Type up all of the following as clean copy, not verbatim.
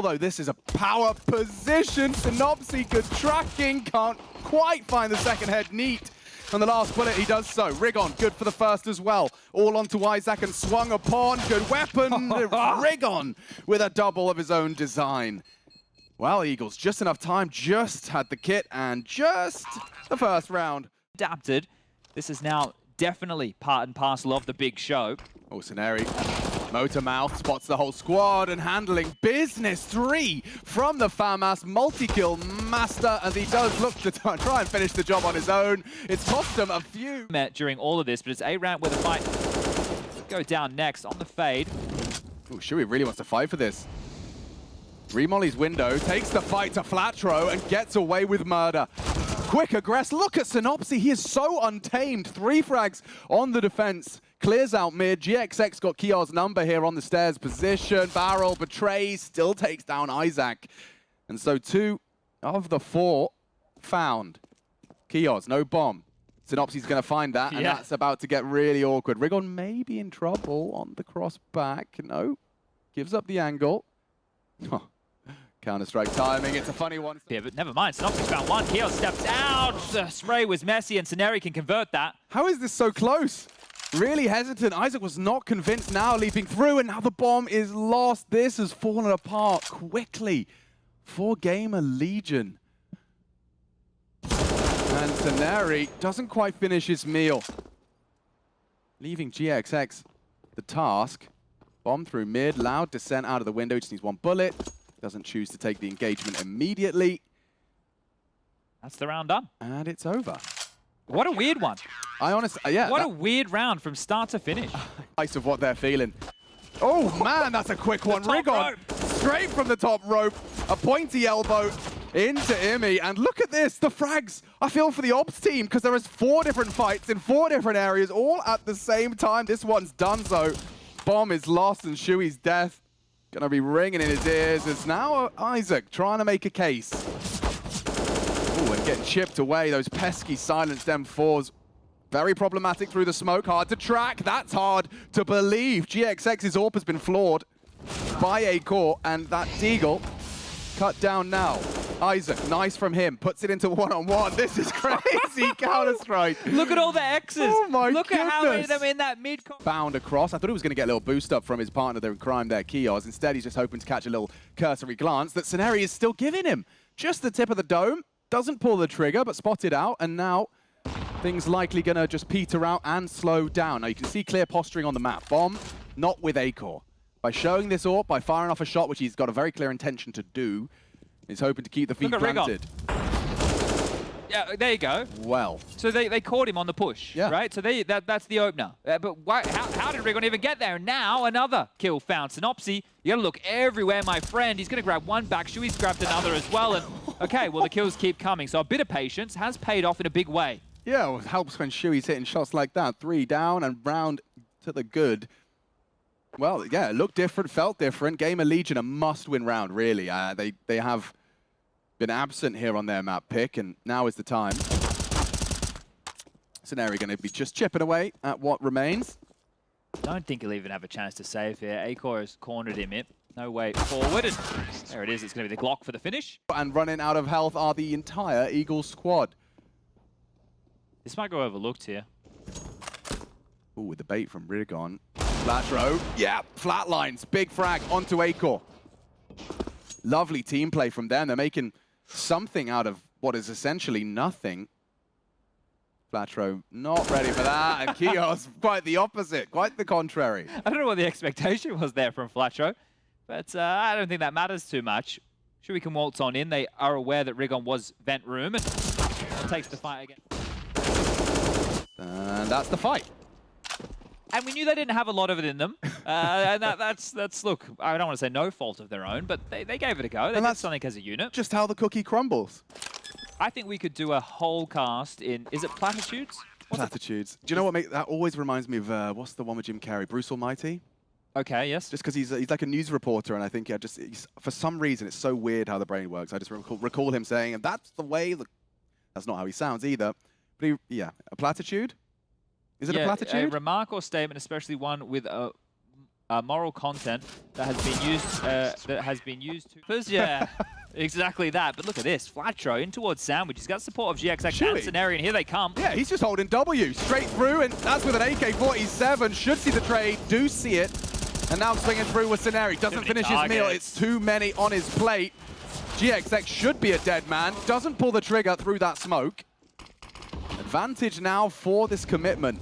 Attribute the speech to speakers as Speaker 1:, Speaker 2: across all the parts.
Speaker 1: Still, though, this is a power position. Synopsy good tracking, can't quite find the second head neat. On the last bullet, he does so. Rigon, good for the first as well. All onto Isaac and swung upon. Good weapon. Rigon with a double of his own design. Well, Eagles, just enough time, just had the kit, and just the first round.
Speaker 2: Adapted. This is now definitely part and parcel of the big show.
Speaker 1: Oh, Scenario. Motor Mouth spots the whole squad and handling business. 3 from the FAMAS multi-kill master, as he does look to try and finish the job on his own. It's cost him a few.
Speaker 2: Met during all of this, but it's a round where the fight go down next on the fade.
Speaker 1: Oh, Shui really wants to fight for this. Remolly's window takes the fight to Flatro and gets away with murder. Quick aggress. Look at Synopsy. He is so untamed. 3 frags on the defense. Clears out mid. GXX got Kiar's number here on the stairs position. Barrel betrays, still takes down Isaac. And so 2 of the 4 found. Kiar's, no bomb. Synopsy's going to find that, and that's about to get really awkward. Rigon may be in trouble on the cross back. No. Gives up the angle. Oh. Counter-strike timing, it's a funny one.
Speaker 2: Yeah, but never mind. Synopsis found one. Keo steps out. The spray was messy, and Scenario can convert that.
Speaker 1: How is this so close? Really hesitant. Isaac was not convinced now, leaping through, and now the bomb is lost. This has fallen apart quickly for GAMERLEGION. And Scenario doesn't quite finish his meal, leaving GXX the task. Bomb through mid, loud descent out of the window, just needs 1 bullet. Doesn't choose to take the engagement immediately.
Speaker 2: That's the round done.
Speaker 1: And it's over.
Speaker 2: What a weird one.
Speaker 1: I honestly, yeah.
Speaker 2: What a weird round from start to finish.
Speaker 1: Nice of what they're feeling. Oh man, that's a quick one. Rigon, straight from the top rope. A pointy elbow into Imi. And look at this, the frags. I feel for the ops team because there is 4 different fights in 4 different areas all at the same time. This one's done so. Bomb is lost and Shui's death gonna be ringing in his ears. It's now Isaac trying to make a case. Ooh, and getting chipped away. Those pesky silenced M4s. Very problematic through the smoke. Hard to track. That's hard to believe. GXX's AWP has been flawed by a core, and that Deagle cut down now. Isaac, nice from him. Puts it into 1-on-1. This is crazy. Counter-strike.
Speaker 2: Look at all the X's.
Speaker 1: Oh my
Speaker 2: Look
Speaker 1: goodness.
Speaker 2: at how many of them in that mid.
Speaker 1: Bound across. I thought he was going to get a little boost up from his partner there in crime there, Kios. Instead, he's just hoping to catch a little cursory glance that Scenario is still giving him. Just the tip of the dome. Doesn't pull the trigger, but spotted out. And now things likely going to just peter out and slow down. Now you can see clear posturing on the map. Bomb, not with A-Core. By showing this AWP, by firing off a shot, which he's got a very clear intention to do, he's hoping to keep the feet planted.
Speaker 2: Yeah, there you go.
Speaker 1: Well.
Speaker 2: So they caught him on the push, right? So that's the opener. But why, how did Rigon even get there? And now another kill found. Synopsy, you gotta look everywhere, my friend. He's gonna grab one back. Shui's grabbed another as well. And okay, well, the kills keep coming. So a bit of patience has paid off in a big way. Yeah, well, it helps when Shui's hitting shots like that. 3 down and round to the good. Well, yeah, it looked different, felt different. GAMERLEGION a must-win round, really. They have been absent here on their map pick, and now is the time. Scenario going to be just chipping away at what remains. Don't think he'll even have a chance to save here. A-Core has cornered him in. No way forward, and there it is. It's going to be the Glock for the finish.
Speaker 1: And running out of health are the entire Eagles squad.
Speaker 2: This might go overlooked here.
Speaker 1: Ooh, with the bait from Rigon. Flatro, yeah, flatlines, big frag onto A-Core. Lovely team play from them. They're making something out of what is essentially nothing. Flatro not ready for that, and Kios quite the opposite, quite the contrary.
Speaker 2: I don't know what the expectation was there from Flatro, but I don't think that matters too much. Sure, we can waltz on in. They are aware that Rigon was vent room, and takes the fight again.
Speaker 1: And that's the fight.
Speaker 2: And we knew they didn't have a lot of it in them. And that's, look, I don't want to say no fault of their own, but they gave it a go. They did something as a unit.
Speaker 1: Just how the cookie crumbles.
Speaker 2: I think we could do a whole cast in, is it Platitudes?
Speaker 1: Platitudes. Do you know what that always reminds me of, what's the one with Jim Carrey? Bruce Almighty?
Speaker 2: Okay, yes.
Speaker 1: Just because he's like a news reporter, and I think, for some reason, it's so weird how the brain works. I just recall him saying, and that's the way, that's not how he sounds either. But yeah, a platitude? Is it a platitude?
Speaker 2: A remark or statement, especially one with moral content that has been used to. Yeah, exactly that. But look at this, Flatro in towards Sandwich. He's got support of GXX and Scenario, and here they come.
Speaker 1: Yeah, he's just holding W straight through, and that's with an AK-47. Should see the trade, do see it, and now swinging through with Scenario. Doesn't finish his meal. It's too many on his plate. GXX should be a dead man. Doesn't pull the trigger through that smoke. Advantage now for this commitment.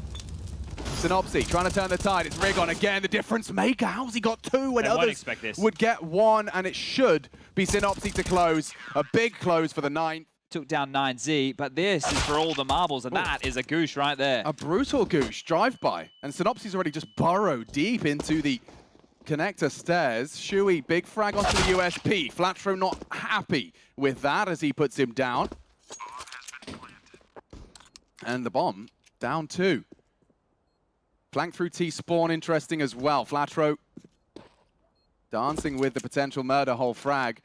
Speaker 1: Synopsy trying to turn the tide. It's Rigon again, the difference maker. How's he got two when others would get one? And it should be Synopsy to close. A big close for the 9th.
Speaker 2: Took down 9Z, but this is for all the marbles, and that is a goosh right there.
Speaker 1: A brutal goosh drive-by. And Synopsy's already just burrowed deep into the connector stairs. Shui, big frag onto the USP. Flatro not happy with that as he puts him down. And the bomb down 2. Flank through T-spawn, interesting as well. Flatro dancing with the potential murder hole frag.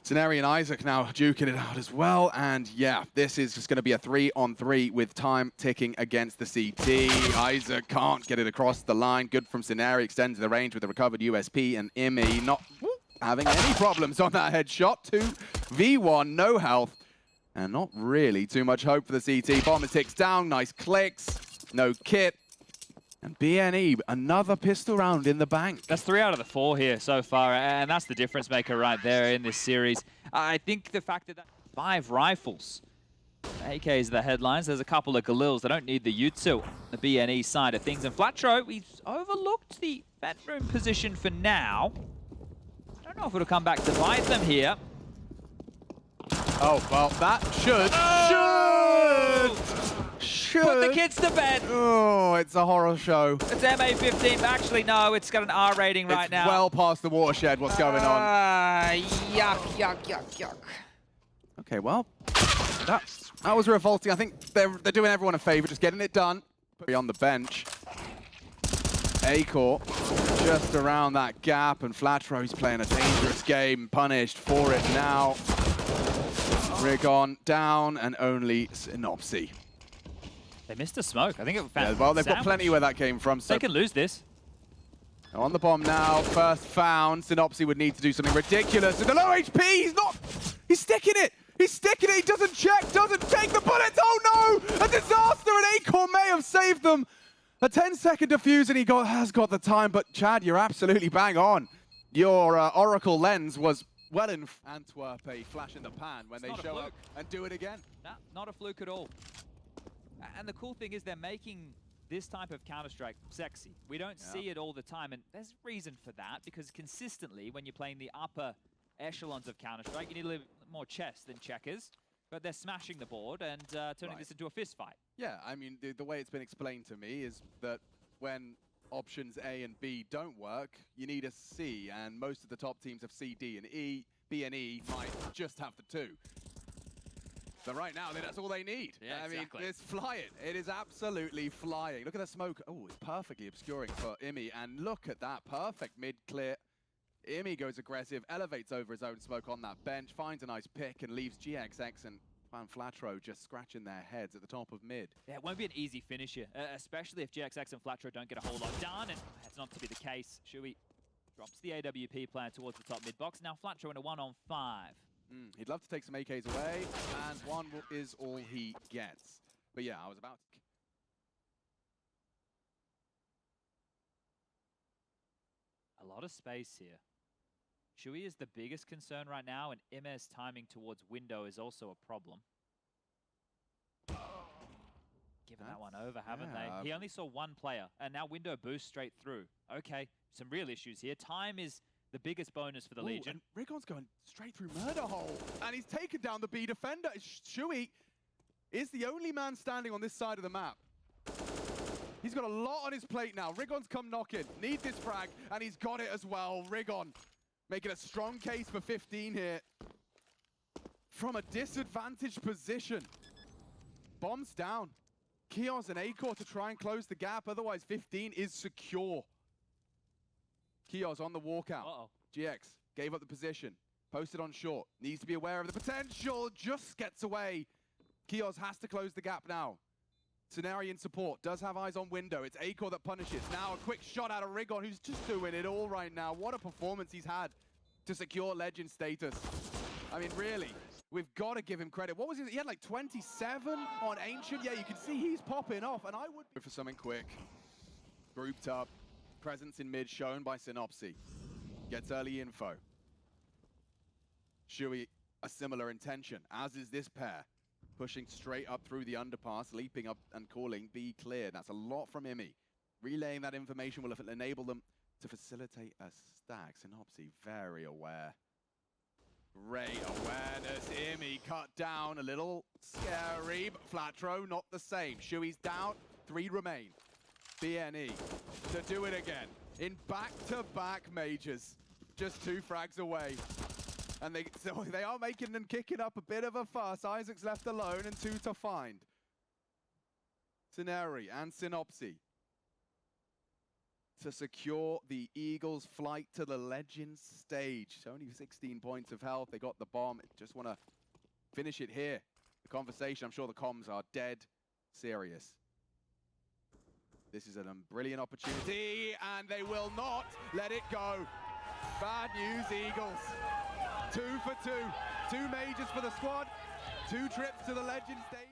Speaker 1: Scenario and Isaac now duking it out as well. And yeah, this is just going to be a 3-on-3 with time ticking against the CT. Isaac can't get it across the line. Good from Scenario, extends the range with the recovered USP. And Imi not having any problems on that headshot. 2v1, no health. And not really too much hope for the CT. Bomber ticks down, nice clicks, no kit. And BNE, another pistol round in the bank.
Speaker 2: That's 3 out of the 4 here so far, and that's the difference maker right there in this series. I think the fact that 5 rifles, AKs the headlines, there's a couple of Galils. They don't need the Jutsu, the BNE side of things. And Flatro, he's overlooked the vent room position for now. I don't know if it'll come back to bite them here.
Speaker 1: Oh, well, that should.
Speaker 2: Put the kids to bed.
Speaker 1: Oh, it's a horror show.
Speaker 2: It's MA15. Actually, no, it's got an R rating right now.
Speaker 1: It's well past the watershed, what's going on.
Speaker 2: Yuck, yuck, yuck, yuck.
Speaker 1: Okay, well, that was revolting. I think they're doing everyone a favor, just getting it done. On the bench. Acor just around that gap, and Flatro's playing a dangerous game, punished for it now. Rigon down, and only Synopsy.
Speaker 2: They missed a smoke. I think it found
Speaker 1: well, they've got plenty where that came from. So
Speaker 2: they can lose this.
Speaker 1: On the bomb now, first found. Synopsy would need to do something ridiculous. With the low HP, he's sticking it. He's sticking it. He doesn't check, doesn't take the bullets. Oh no, a disaster, and Acor may have saved them. A 10-second defuse, and he has got the time. But Chad, you're absolutely bang on. Your Oracle lens was well in Antwerp, a flash in the pan when they show up and do it again.
Speaker 2: Nah, not a fluke at all. And the cool thing is they're making this type of Counter-Strike sexy. We don't see it all the time, and there's reason for that, because consistently when you're playing the upper echelons of Counter-Strike, you need a little more chess than checkers, but they're smashing the board and turning this into a fist fight. Yeah, I mean, the way it's been explained to me is that when options A and B don't work, you need a C, and most of the top teams have C, D, and E. B and E might just have the 2. So right now, that's all they need. Yeah, I mean, it's flying. It is absolutely flying. Look at the smoke. Oh, it's perfectly obscuring for Imi. And look at that. Perfect mid-clear. Imi goes aggressive, elevates over his own smoke on that bench, finds a nice pick, and leaves GXX and Flatro just scratching their heads at the top of mid. Yeah, it won't be an easy finish here, especially if GXX and Flatro don't get a whole lot done. And that's not to be the case. Shui drops the AWP player towards the top mid box. Now Flatro in a 1-on-5. He'd love to take some AKs away, and 1 is all he gets. But yeah, I was about to... A lot of space here. Shui is the biggest concern right now, and MS timing towards window is also a problem. Given that one over, haven't they? He only saw 1 player, and now window boosts straight through. Okay, some real issues here. Time is the biggest bonus for the Legion. And Rigon's going straight through murder hole, and he's taken down the B defender. Shui is the only man standing on this side of the map. He's got a lot on his plate now. Rigon's come knocking, needs this frag, and he's got it as well. Rigon making a strong case for 15 here. From a disadvantaged position. Bombs down. Kios and Acor to try and close the gap, otherwise 15 is secure. Kios on the walkout. GX gave up the position. Posted on short. Needs to be aware of the potential. Just gets away. Kios has to close the gap now.
Speaker 1: Scenario in support, does have eyes on window. It's Acor that punishes. Now a quick shot out of Rigon, who's just doing it all right now. What a performance he's had to secure legend status. I mean, really, we've got to give him credit. What was he? He had like 27 on Ancient. Yeah, you can see he's popping off, and I would go for something quick. Grouped up, presence in mid shown by Synopsy. Gets early info. Shui, a similar intention, as is this pair. Pushing straight up through the underpass, leaping up and calling be clear. That's a lot from IMI. Relaying that information will enable them to facilitate a stack. Synopsy, very aware. Great awareness. IMI cut down, a little scary, but Flatro not the same. Shui's down, 3 remain. BNE to do it again. In back-to-back majors. Just 2 frags away. And they are making and kicking up a bit of a fuss. Isaac's left alone and 2 to find. Scenari and Synopsy to secure the Eagles' flight to the Legends stage. It's only 16 points of health. They got the bomb. Just want to finish it here. The conversation, I'm sure the comms are dead serious. This is a brilliant opportunity, and they will not let it go. Bad news, Eagles. 2 for 2. 2 majors for the squad. 2 trips to the Legend stage.